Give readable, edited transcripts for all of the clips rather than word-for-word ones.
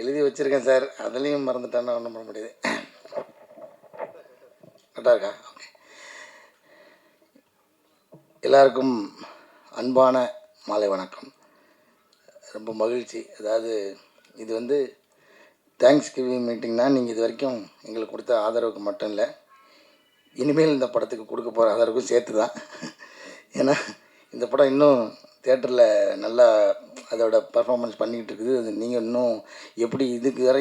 எழுதி வச்சுருக்கேன் சார், அதுலேயும் மறந்துட்டேன்னா ஒன்றும் பண்ண முடியாது. கரெக்டாக இருக்கா? ஓகே. எல்லாருக்கும் அன்பான மாலை வணக்கம். ரொம்ப மகிழ்ச்சி. அதாவது இது வந்து தேங்க்ஸ் கிவிங் மீட்டிங்னா, நீங்கள் இது வரைக்கும் எங்களுக்கு கொடுத்த ஆதரவுக்கு மட்டும் இல்லை, இனிமேல் இந்த படத்துக்கு கொடுக்க போகிற ஆதரவுக்கும் சேர்த்து தான். ஏன்னா இந்த படம் இன்னும் தியேட்டரில் நல்லா அதோட பர்ஃபார்மன்ஸ் பண்ணிக்கிட்டு இருக்குது. அது நீங்கள் இன்னும் எப்படி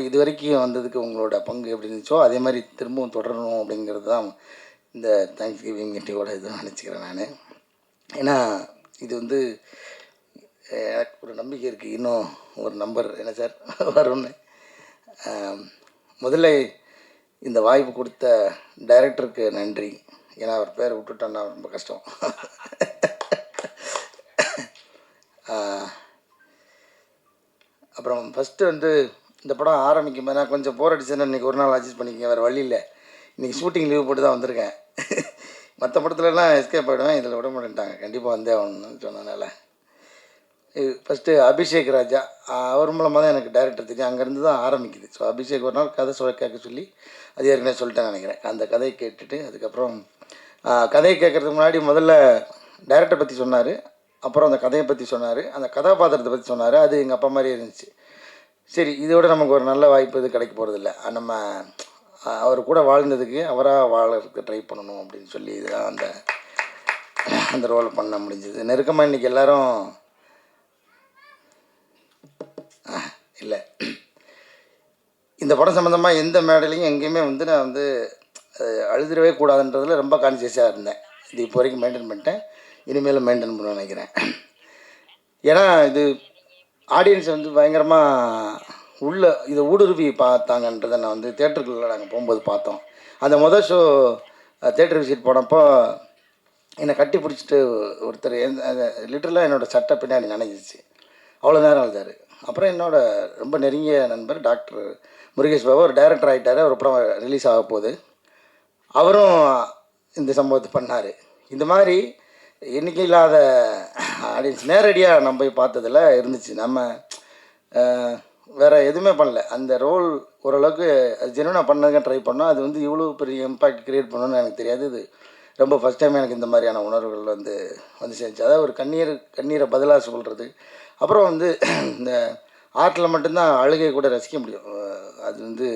இது வரைக்கும் வந்ததுக்கு உங்களோட பங்கு எப்படி இருந்துச்சோ அதே மாதிரி திரும்பவும் தொடரணும் அப்படிங்கிறது தான் இந்த தேங்க்ஸ் கிவிங் மீட்டிங்கோட இது நினச்சிக்கிறேன் நான். ஏன்னா இது வந்து எனக்கு ஒரு நம்பிக்கை இருக்குது, இன்னும் ஒரு நம்பர் என்ன சார் வரும்னு. முதல்ல இந்த வாய்ப்பு கொடுத்த டைரக்டருக்கு நன்றி. ஏன்னா அவர் பேரை விட்டுட்டோன்னா ரொம்ப கஷ்டம். அப்புறம் ஃபஸ்ட்டு வந்து இந்த படம் ஆரம்பிக்கும் போது நான் கொஞ்சம் போர் அடிச்சேன்னா இன்றைக்கி ஒரு நாள் அட்ஜஸ்ட் பண்ணிக்கங்க, வேறு வழி இல்லை. இன்றைக்கி ஷூட்டிங் லீவ் போட்டு தான் வந்திருக்கேன். மற்ற படத்துலலாம் எஸ்கேப் ஆகிடுவேன், இதில் விட மாட்டேன்ட்டாங்க, கண்டிப்பாக வந்தே ஆகணும்னு சொன்னதுனால. ஃபஸ்ட்டு அபிஷேக் ராஜா, அவர் மூலமாக தான் எனக்கு டைரக்டர் தெரியும், அங்கேருந்து தான் ஆரம்பிக்குது. ஸோ அபிஷேக் ஒரு நாள் கதை கேட்க சொல்லி, அது ஏற்கனவே சொல்லிட்டேன் நினைக்கிறேன். அந்த கதையை கேட்டுட்டு அதுக்கப்புறம் கதையை கேட்குறதுக்கு முன்னாடி முதல்ல டைரக்டரை பற்றி சொன்னார், அப்புறம் அந்த கதையை பற்றி சொன்னார், அந்த கதாபாத்திரத்தை பற்றி சொன்னார். அது எங்கள் அப்பா மாதிரி இருந்துச்சு. சரி, இதோட நமக்கு ஒரு நல்ல வாய்ப்பு இது கிடைக்க போகிறதில்ல, நம்ம அவர் கூட வாழ்ந்ததுக்கு அவராக வாழறதுக்கு ட்ரை பண்ணணும் அப்படின்னு சொல்லி இதுதான் அந்த ரோல் பண்ண முடிஞ்சது. நெருக்கமாக இன்றைக்கி எல்லோரும் இல்லை, இந்த படம் சம்மந்தமாக எந்த மேடையிலையும் எங்கேயுமே வந்து நான் வந்து அழுதுடவே கூடாதுன்றதில் ரொம்ப கான்சியஸாக இருந்தேன். இது இப்போ வரைக்கும் மெயின்டைன் பண்ணிட்டேன், இனிமேலும் மெயின்டைன் பண்ண நினைக்கிறேன். ஏன்னா இது ஆடியன்ஸ் வந்து பயங்கரமாக உள்ள இதை ஊடுருவி பார்த்தாங்கன்றதை நான் வந்து தேட்டருக்குள்ளே நாங்கள் போகும்போது பார்த்தோம். அந்த மொதல் ஷோ தேட்டர் விசிட் போனப்போ என்னை கட்டி பிடிச்சிட்டு ஒருத்தர் லிட்டரலாக என்னோடய சட்டை பின்னாடி நனைஞ்சிச்சு, அவ்வளோ நேரம் அழுதார். அப்புறம் என்னோடய ரொம்ப நெருங்கிய நண்பர் டாக்டர் முருகேஷ் பாபு, ஒரு டைரக்டர் ஆகிட்டார், ஒரு படம் ரிலீஸ் ஆக போகுது, அவரும் இந்த சம்பவத்தை பண்ணார். இந்த மாதிரி எண்ணிக்கை இல்லாத ஆடியன்ஸ் நேரடியாக நம்ம போய் பார்த்ததில் இருந்துச்சு. நம்ம வேறு எதுவுமே பண்ணல, அந்த ரோல் ஓரளவுக்கு அது ஜெனுவனாக பண்ணதுக்கு ட்ரை பண்ணோம். அது வந்து இவ்வளோ பெரிய இம்பேக்ட் க்ரியேட் பண்ணணும்னு எனக்கு தெரியாது. இது ரொம்ப ஃபஸ்ட் டைம் எனக்கு இந்த மாதிரியான உணர்வுகள் வந்து சேர்ந்துச்சு. அதாவது ஒரு கண்ணீரை பதிலாக சொல்கிறது. அப்புறம் வந்து இந்த ஆர்ட்டில் மட்டும்தான் அழுகை கூட ரசிக்க முடியும். அது வந்து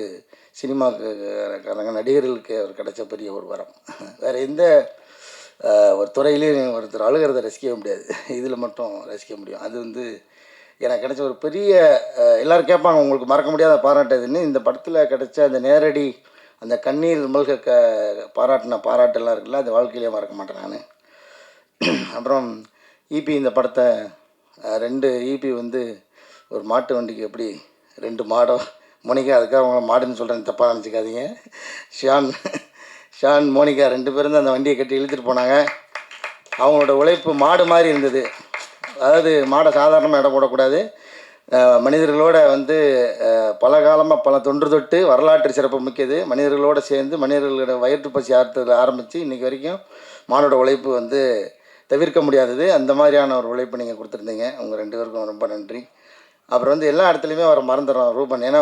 சினிமாக்காரங்க நடிகர்களுக்கு அவர் கிடைச்ச பெரிய ஒரு வரம். வேறு எந்த ஒரு துறையிலையும் ஒருத்தர் அழுகிறத ரசிக்கவே முடியாது, இதில் மட்டும் ரசிக்க முடியும். அது வந்து எனக்கு கிடைச்ச ஒரு பெரிய, எல்லோரும் கேட்பாங்க உங்களுக்கு மறக்க முடியாத பாராட்டுதுன்னு. இந்த படத்தில் கிடைச்ச அந்த நேரடி அந்த கண்ணீர் மல்க பாராட்டெல்லாம் இருக்குல்ல, அது வாழ்க்கையிலே மறக்க மாட்டேன் நான். அப்புறம் ஈபி இந்த படத்தை 2 ஈபி வந்து ஒரு மாட்டு வண்டிக்கு எப்படி 2 மாடோ, மோனிகா, அதுக்காக அவங்கள மாடுன்னு சொல்கிறேன்னு தப்பாக நினச்சிக்காதீங்க. ஷான் மோனிகா 2 பேரும் தான் அந்த வண்டியை கட்டி இழுத்துட்டு போனாங்க. அவங்களோட உழைப்பு மாடு மாதிரி இருந்தது. அதாவது மாடை சாதாரணமாக இடம் போடக்கூடாது, மனிதர்களோட வந்து பல காலமாக பல தொன்று தொட்டு வரலாற்று சிறப்பு மிக்கது. மனிதர்களோடு சேர்ந்து மனிதர்களோட வயிற்று பசி ஆறுறதுல ஆரம்பித்து இன்றைக்கி வரைக்கும் மாடோட உழைப்பு வந்து தவிர்க்க முடியாதது. அந்த மாதிரியான ஒரு உழைப்பு நீங்கள் கொடுத்துருந்தீங்க, உங்கள் 2 பேருக்கும் ரொம்ப நன்றி. அப்புறம் வந்து எல்லா இடத்துலையுமே அவரை மறந்துடுறோம் ரூபன், ஏன்னா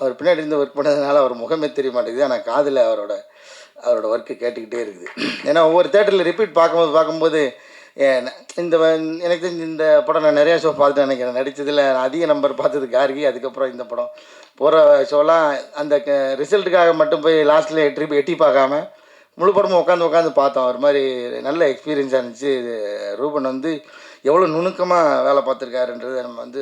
அவர் பின்னாடி இருந்து ஒர்க் பண்ணதுனால அவர் முகமே தெரிய மாட்டேங்குது, ஆனால் காதில் அவரோட ஒர்க்கு கேட்டுக்கிட்டே இருக்குது. ஏன்னா ஒவ்வொரு தேட்டரில் ரிப்பீட் பார்க்கும்போது இந்த எனக்கு தெரிஞ்சு இந்த படம் நான் நிறையா ஷோ பார்த்துட்டு நினைக்கிறேன். நடித்ததில் நான் அதிக நம்பர் பார்த்தது கார்கி, அதுக்கப்புறம் இந்த படம். போகிற ஷோலாம் அந்த ரிசல்ட்டுக்காக மட்டும் போய் லாஸ்ட்டில் எட்டி பார்க்காம முழு படமும் உட்காந்து பார்த்தோம். ஒரு மாதிரி நல்ல எக்ஸ்பீரியன்ஸாக இருந்துச்சு. ரூபன் வந்து எவ்வளோ நுணுக்கமாக வேலை பார்த்துருக்காருன்றது நம்ம வந்து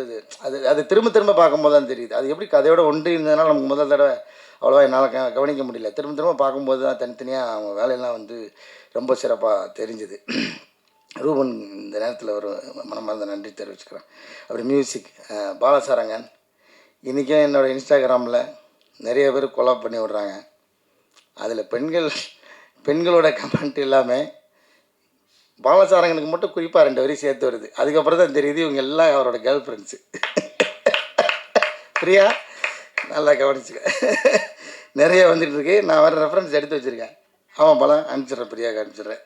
அது திரும்ப பார்க்கும்போது தான் தெரியுது. அது எப்படி கதையோட ஒன்றி இருந்ததுனால நமக்கு முதல் தடவை அவ்வளோவா என்னால் கவனிக்க முடியல. திரும்ப பார்க்கும்போது தான் தனித்தனியாக அவங்க வேலையெல்லாம் வந்து ரொம்ப சிறப்பாக தெரிஞ்சுது. ரூபன் இந்த நேரத்தில் ஒரு மனமார்ந்த நன்றி தெரிவிச்சுக்கிறேன். அப்புறம் மியூசிக் பாலசாரங்கன், இன்றைக்கும் என்னோடய இன்ஸ்டாகிராமில் நிறைய பேர் கொலாப் பண்ணி விட்றாங்க. அதில் பெண்களோட கமெண்ட் எல்லாமே பாலசாரங்கனுக்கு மட்டும் குறிப்பாக 2 வரி சேர்த்து வருது. அதுக்கப்புறம் தான் தெரியுது இவங்க எல்லாம் அவரோட கேர்ள் ஃப்ரெண்ட்ஸு. பிரியா, நல்லா கவனிச்சுக்க, நிறைய வந்துட்டுருக்கு. நான் வேறு ரெஃபரன்ஸ் எடுத்து வச்சுருக்கேன். ஆமாம் பல அனுப்பிச்சிட்றேன், பிரியாவுக்கு அனுப்பிச்சிட்றேன்.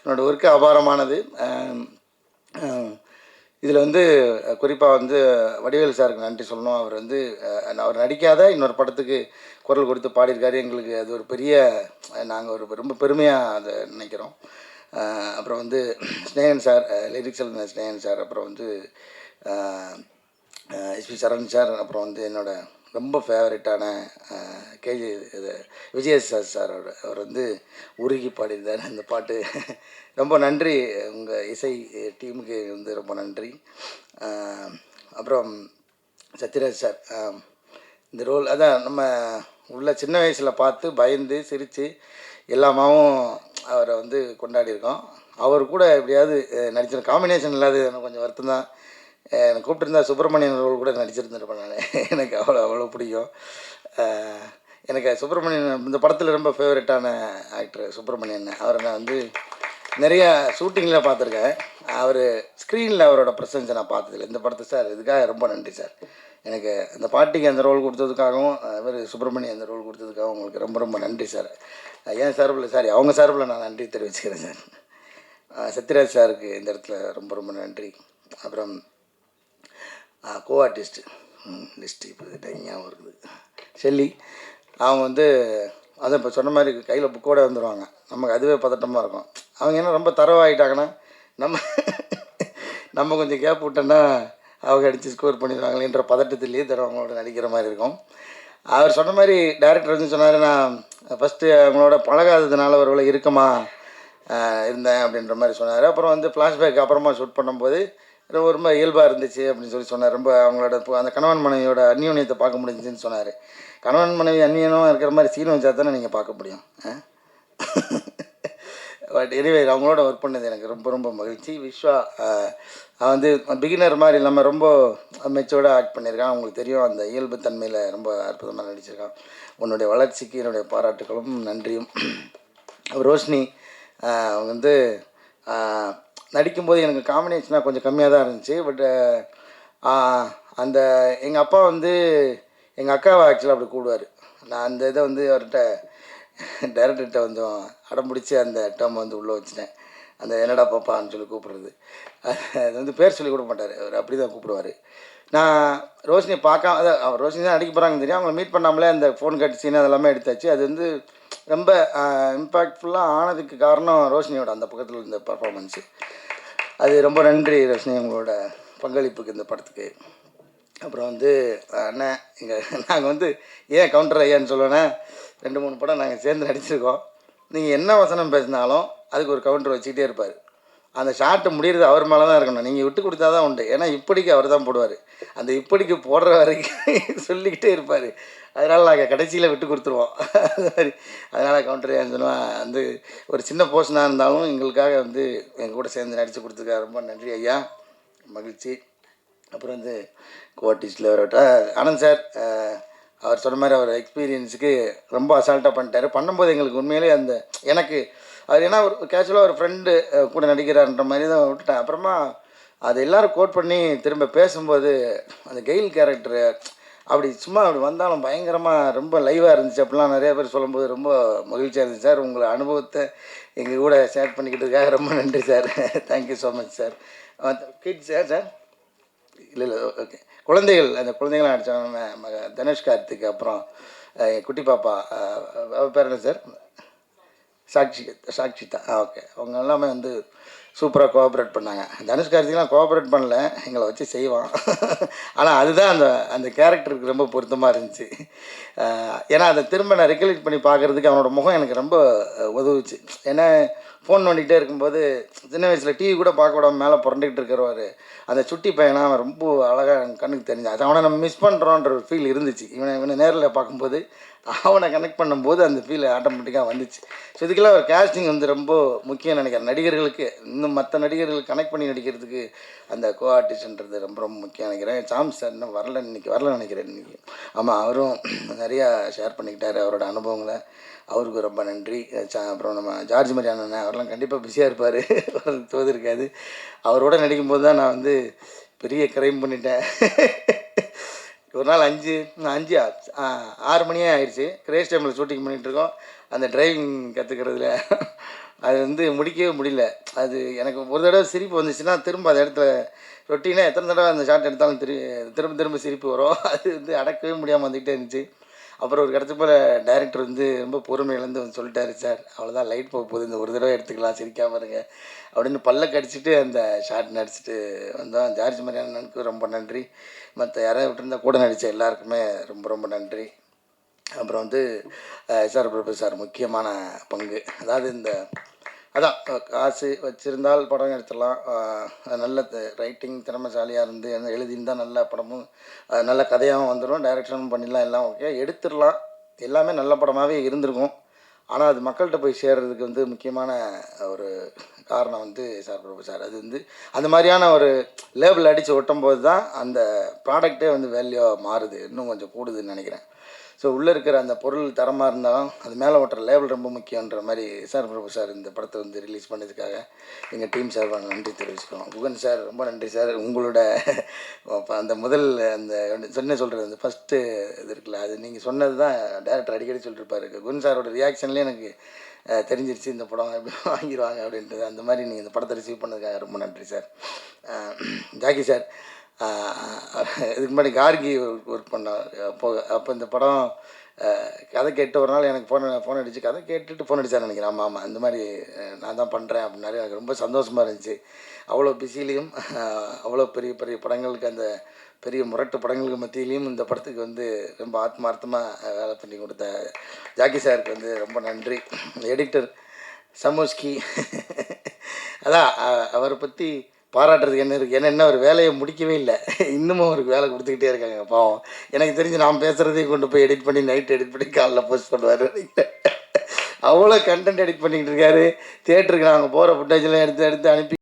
என்னோடய ஒர்க்கு அபாரமானது. இதில் வந்து குறிப்பாக வந்து வடிவேலு சாருக்கு நன்றி சொல்லணும். அவர் வந்து அவர் நடிக்காத இன்னொரு படத்துக்கு குரல் கொடுத்து பாடியிருக்காரு. எங்களுக்கு அது ஒரு பெரிய நாங்கள் ஒரு ரொம்ப பெருமையாக அதை நினைக்கிறோம். அப்புறம் வந்து ஸ்னேகன் சார், லிரிக்ஸ் எழுதின ஸ்னேகன் சார், அப்புறம் வந்து எஸ்பி சரண் சார், அப்புறம் வந்து என்னோட ரொம்ப ஃபேவரட்டான கேஜி இது விஜய் சார் அவர் வந்து உருகி பாடியிருந்தார் அந்த பாட்டு. ரொம்ப நன்றி உங்கள் இசை டீமுக்கு வந்து ரொம்ப நன்றி. அப்புறம் சத்யராஜ் சார் இந்த ரோல் அதான் நம்ம உள்ள சின்ன வயசில் பார்த்து பயந்து சிரித்து எல்லாமாவும் அவரை வந்து கொண்டாடியிருக்கோம். அவர் கூட எப்படியாவது நடிச்சிருந்த காம்பினேஷன் இல்லாத எனக்கு கொஞ்சம் வருத்தம் தான். எனக்கு கூப்பிட்டுருந்தா சுப்பிரமணியன் ரோல் கூட நடிச்சிருந்துருப்பேன் நான். எனக்கு அவ்வளோ பிடிக்கும். எனக்கு சுப்பிரமணியன் இந்த படத்தில் ரொம்ப ஃபேவரட்டான ஆக்டர் சுப்பிரமணியன். அவரை நான் வந்து நிறையா ஷூட்டிங்கில் பார்த்துருக்கேன். அவர் ஸ்க்ரீனில் அவரோட ப்ரெசன்ஸை நான் பார்த்ததில்லை. இந்த படத்தை சார் இதுக்காக ரொம்ப நன்றி சார். எனக்கு அந்த பாட்டிக்கு அந்த ரோல் கொடுத்ததுக்காகவும் இவர் சுப்பிரமணியம் அந்த ரோல் கொடுத்ததுக்காகவும் உங்களுக்கு ரொம்ப ரொம்ப நன்றி சார். ஏன் சார்பில் சாரி அவங்க சார்பில் நான் நன்றி தெரிவிச்சுக்கிறேன் சார். சத்யராஜ் சாருக்கு இந்த இடத்துல ரொம்ப ரொம்ப நன்றி. அப்புறம் கோ ஆர்டிஸ்ட்டு லிஸ்ட்டு இப்போ ஞாபகம் இருக்குது ஷெல்லி. அவங்க வந்து அதை இப்போ சொன்ன மாதிரி கையில் புக்கோடு வந்துடுவாங்க. நமக்கு அதுவே பதட்டமாக இருக்கும். அவங்க என்ன ரொம்ப தரவாகிட்டாங்கன்னா நம்ம கொஞ்சம் கேப் விட்டோன்னா அவங்க அடித்து ஸ்கோர் பண்ணிடுவாங்களேன்ற பதட்டத்திலேயே தருவாங்களோட நடிக்கிற மாதிரி இருக்கும். அவர் சொன்ன மாதிரி டைரக்டர் வந்து சொன்னார், நான் ஃபஸ்ட்டு அவங்களோட பழகாததுனால ஒரு இறுக்கமாக இருந்தேன் அப்படின்ற மாதிரி சொன்னார். அப்புறம் வந்து ஃப்ளாஷ்பேக் அப்புறமா ஷூட் பண்ணும்போது ரொம்ப இயல்பாக இருந்துச்சு அப்படின்னு சொன்னார். ரொம்ப அவங்களோட அந்த கணவன் மனைவியோட அந்யோன்யத்தை பார்க்க முடிஞ்சுன்னு சொன்னார். கணவன் மனைவி அந்நியனும் இருக்கிற மாதிரி சீன் வச்சா தானே நீங்கள் பார்க்க முடியும். பட் எனிவே அவங்களோட ஒர்க் பண்ணது எனக்கு ரொம்ப ரொம்ப மகிழ்ச்சி. விஸ்வா வந்து பிகினர் மாதிரி இல்லாமல் ரொம்ப மெச்சோர்டாக ஆக்ட் பண்ணியிருக்கான். அவங்களுக்கு தெரியும் அந்த இயல்பு தன்மையில் ரொம்ப அற்புதமாக நடிச்சிருக்கான். உன்னுடைய வளர்ச்சிக்கு என்னுடைய பாராட்டுகளும் நன்றியும். ரோஷினி அவங்க வந்து நடிக்கும்போது எனக்கு காம்பினேஷனாக கொஞ்சம் கம்மியாக தான் இருந்துச்சு. பட் அந்த எங்கள் அப்பா வந்து எங்கள் அக்காவை ஆக்சுவலாக அப்படி கூடுவார். நான் அந்த இதை வந்து அவர்கிட்ட டைரக்டர்கிட்ட கொஞ்சம் அடம்பிடிச்சி அந்த டேர்மை வந்து உள்ளே வச்சுட்டேன். அந்த என்னடா பாப்பான்னு சொல்லி கூப்பிட்றது, அது வந்து பேர் சொல்லி கொடுக்க மாட்டார். அவர் அப்படி தான் கூப்பிடுவார். நான் ரோஷினி பார்க்காம அதான் அவர் ரோஷினி தான் நடிக்க போகிறாங்கன்னு தெரியும். அவங்கள மீட் பண்ணாமலே அந்த ஃபோன் கட் சீன் அதெல்லாமே எடுத்தாச்சு. அது வந்து ரொம்ப இம்பேக்ட்ஃபுல்லாக ஆனதுக்கு காரணம் ரோஷினியோட அந்த பக்கத்தில் இருந்த பர்ஃபார்மன்ஸு. அது ரொம்ப நன்றி ரோஷினி உங்களோட பங்களிப்புக்கு இந்த படத்துக்கு. அப்புறம் வந்து அண்ணன் நாங்கள் வந்து ஏன் கவுண்டர் ஐயான்னு சொல்லுவேன்னா 2-3 படம் நாங்கள் சேர்ந்து நடிச்சிருக்கோம். நீங்கள் என்ன வசனம் பேசினாலும் அதுக்கு ஒரு கவுண்டர் வச்சுக்கிட்டே இருப்பார். அந்த ஷார்ட்டு முடிகிறது அவர் மேலே தான் இருக்கணும். நீங்கள் விட்டு கொடுத்தா தான் உண்டு. ஏன்னா இப்படிக்கு அவர் தான் போடுவார். அந்த இப்படிக்கு போடுற வரைக்கும் சொல்லிக்கிட்டே இருப்பார். அதனால் நாங்கள் கடைசியில் விட்டு கொடுத்துருவோம். அது மாதிரி அதனால் கவுண்டர் ஏன்னு சொல்லுவேன். வந்து ஒரு சின்ன போர்ஷனாக இருந்தாலும் எங்களுக்காக வந்து எங்கள் கூட சேர்ந்து நடித்து கொடுத்துருக்காரு. ரொம்ப நன்றி ஐயா, மகிழ்ச்சி. அப்புறம் வந்து கோஆர்டிஸ்டில் வரட்ட ஆனந்த் சார், அவர் சொன்ன மாதிரி அவர் எக்ஸ்பீரியன்ஸுக்கு ரொம்ப அசால்ட்டாக பண்ணிட்டார். பண்ணும்போது எங்களுக்கு உண்மையிலே அந்த எனக்கு அது ஏன்னா ஒரு கேஷுவலாக ஒரு ஃப்ரெண்டு கூட நடிக்கிறார்ன்ற மாதிரி தான் விட்டுட்டேன். அப்புறமா அது எல்லோரும் கோட் பண்ணி திரும்ப பேசும்போது அந்த கெயில் கேரக்டரு அப்படி சும்மா அப்படி வந்தாலும் பயங்கரமாக ரொம்ப லைவாக இருந்துச்சு. அப்படிலாம் நிறையா பேர் சொல்லும்போது ரொம்ப மகிழ்ச்சியாக இருந்துச்சு சார். உங்களை அனுபவத்தை எங்கள் கூட ஷேர் பண்ணிக்கிட்டதுக்காக ரொம்ப நன்றி sir. Thank you so much sir. Kids sir இல்லை ஓகே குழந்தைகள் அந்த குழந்தைகளாம் நடித்தாங்க. தனுஷ் கார்த்திக், அப்புறம் குட்டி பாப்பா பேர் என்ன சார், சாக்ஷிதா. ஓகே, அவங்க எல்லாமே வந்து சூப்பராக கோஆப்ரேட் பண்ணாங்க. தனுஷ் கார்த்திக்லாம் கோஆப்ரேட் பண்ணல, எங்களை வச்சு செய்வான். ஆனால் அதுதான் அந்த அந்த கேரக்டருக்கு ரொம்ப பொருத்தமாக இருந்துச்சு. ஏன்னா அதை திரும்ப நான் ரெக்கலெக்ட் பண்ணி பார்க்குறதுக்கு அவனோட முகம் எனக்கு ரொம்ப உதவுச்சு. ஏன்னா ஃபோன் நோண்டிகிட்டே இருக்கும்போது சின்ன வயசில் டிவி கூட பார்க்க விடாமல் மேலே புரண்டுக்கிட்டு இருக்கிறவர் அந்த சுட்டி பையனா அவன் ரொம்ப அழகாக கண்ணுக்கு தெரிஞ்சான். அது அவனை நம்ம மிஸ் பண்ணுறோன்ற ஒரு ஃபீல் இருந்துச்சு. இவனை நேரில் பார்க்கும்போது அவனை கனெக்ட் பண்ணும்போது அந்த ஃபீல் ஆட்டோமேட்டிக்காக வந்துச்சு. ஸோ இதுக்கெல்லாம் ஒரு கேஸ்டிங் வந்து ரொம்ப முக்கியம் நினைக்கிறேன். நடிகர்களுக்கு இன்னும் மற்ற நடிகர்களுக்கு கனெக்ட் பண்ணி நடிக்கிறதுக்கு அந்த கோ ஆர்டிஸ்ட்ன்றது ரொம்ப ரொம்ப முக்கியம் நினைக்கிறேன். சாம் சார் இன்னும் வரல நினைக்கிறேன் இன்றைக்கி. ஆமாம், அவரும் நிறையா ஷேர் பண்ணிக்கிட்டார் அவரோட அனுபவங்களை. அவருக்கு ரொம்ப நன்றி. அப்புறம் நம்ம ஜார்ஜ் மாதிரி அண்ணன் அவரெல்லாம் கண்டிப்பாக பிஸியாக இருப்பார், தோது இருக்காது. அவரோட நடிக்கும்போது தான் நான் வந்து பெரிய கிரைம் பண்ணிட்டேன். ஒரு நாள் 6 மணியே ஆயிடுச்சு. கிரேஸ் டைமில் ஷூட்டிங் பண்ணிகிட்ருக்கோம். அந்த டிரைவிங் கற்றுக்கிறதுல அது வந்து முடிக்கவே முடியல. அது எனக்கு ஒரு தடவை சிரிப்பு வந்துச்சுன்னா, திரும்ப அந்த இடத்துல ரொட்டீனா எத்தனை தடவை அந்த ஷாட் எடுத்தாலும் திரும்ப திரும்ப சிரிப்பு வரும். அது வந்து அடக்கவே முடியாம வந்துக்கிட்டே இருந்துச்சு. அப்புறம் ஒரு கட்டத்துக்கு மேல டைரக்டர் வந்து ரொம்ப பொறுமை இழந்து வந்து சொல்லிட்டாரு, "சார் அவ்வளோதான் லைட் போக போகுது. இந்த ஒரு தடவை எடுத்துக்கலாம். சிரிக்காம இருங்க." அப்படின்னு பல்ல கடிச்சிட்டு அந்த ஷாட் நடிச்சுட்டு வந்தோம். ஜார்ஜ் மரியான் அண்ணனுக்கு ரொம்ப நன்றி. மற்ற யாராவது விட்டுருந்தா கூட நடித்த எல்லாருக்குமே ரொம்ப ரொம்ப நன்றி. அப்புறம் வந்து எஸ்ஆர் பிரபு சார் முக்கியமான பங்கு. அதாவது இந்த அதான் காசு வச்சுருந்தால் படம் எடுத்துடலாம். நல்ல ரைட்டிங் திறமைசாலியாக இருந்து எழுதியிருந்தா நல்ல படமும் நல்ல கதையாகவும் வந்துடும். டைரக்ஷனும் பண்ணிடலாம், எல்லாம் ஓகே எடுத்துடலாம். எல்லாமே நல்ல படமாகவே இருந்திருக்கும். ஆனால் அது மக்கள்கிட்ட போய் சேர்றதுக்கு வந்து முக்கியமான ஒரு காரணம் வந்து எஸ்ஆர் பிரபு சார். அது வந்து அந்த மாதிரியான ஒரு லேபிள் அடித்து ஒட்டும்போது தான் அந்த ப்ராடக்டே வந்து வேல்யூவாக மாறுது, இன்னும் கொஞ்சம் கூடுதுன்னு நினைக்கிறேன். ஸோ உள்ளே இருக்கிற அந்த பொருள் தரமாக இருந்தாலும் அது மேலே ஓட்டுற லேபிள் ரொம்ப முக்கியன்ற மாதிரி எஸ்ஆர் பிரபு சார் இந்த படத்தை வந்து ரிலீஸ் பண்ணதுக்காக எங்கள் டீம் சார்பாக நன்றி தெரிவிச்சுக்கிறோம். குகன் சார் ரொம்ப நன்றி சார். உங்களோட அந்த முதல் அந்த சொல்கிறது அந்த ஃபஸ்ட்டு இது இருக்குல்ல, அது நீங்கள் சொன்னது தான் டேரக்டர் அடிக்கடி சொல்லியிருப்பாரு. குகன் சாரோட ரியாக்ஷன்லேயே எனக்கு தெரிஞ்சிருச்சு இந்த படம் எப்படி வாங்கிடுவாங்க அப்படின்றது. அந்த மாதிரி நீங்கள் இந்த படத்தை ரிசீவ் பண்ணதுக்காக ரொம்ப நன்றி சார். ஜாக்கி சார் இதுக்கு முன்னாடி கார்கி ஒர்க் பண்ணோம். அப்போ இந்த படம் கதை கேட்டு ஒரு நாள் எனக்கு ஃபோன் அடித்து கதை கேட்டுட்டு ஃபோன் அடித்தான்னு நினைக்கிறேன். ஆமாம் ஆமாம், இந்த மாதிரி நான் தான் பண்ணுறேன் அப்படின்னாரு. எனக்கு ரொம்ப சந்தோஷமாக இருந்துச்சு. அவ்வளோ பிஸிலையும் அவ்வளோ பெரிய பெரிய படங்களுக்கு, அந்த பெரிய முரட்டு படங்களுக்கு மத்தியிலையும் இந்த படத்துக்கு வந்து ரொம்ப ஆத்மார்த்தமாக வேலை பண்ணி கொடுத்த ஜாக்கி சாருக்கு வந்து ரொம்ப நன்றி. எடிட்டர் சமோஸ்கி அதான் அவரை பற்றி பாராட்டுறதுக்கு என்ன இருக்குது? ஏன்னா இன்னும் ஒரு வேலையை முடிக்கவே இல்லை. இன்னமும் அவருக்கு வேலை கொடுத்துக்கிட்டே இருக்காங்க பாவம். எனக்கு தெரிஞ்சு நான் பேசுகிறதையும் கொண்டு போய் எடிட் பண்ணி நைட் எடிட் பண்ணி காலைல போஸ்ட் பண்ணுவார். அவ்வளோ கண்டென்ட் எடிட் பண்ணிக்கிட்டு இருக்காரு. தியேட்டருக்கு நாங்கள் போகிற ஃபுட்டேஜெலாம் எடுத்து எடுத்து அனுப்பி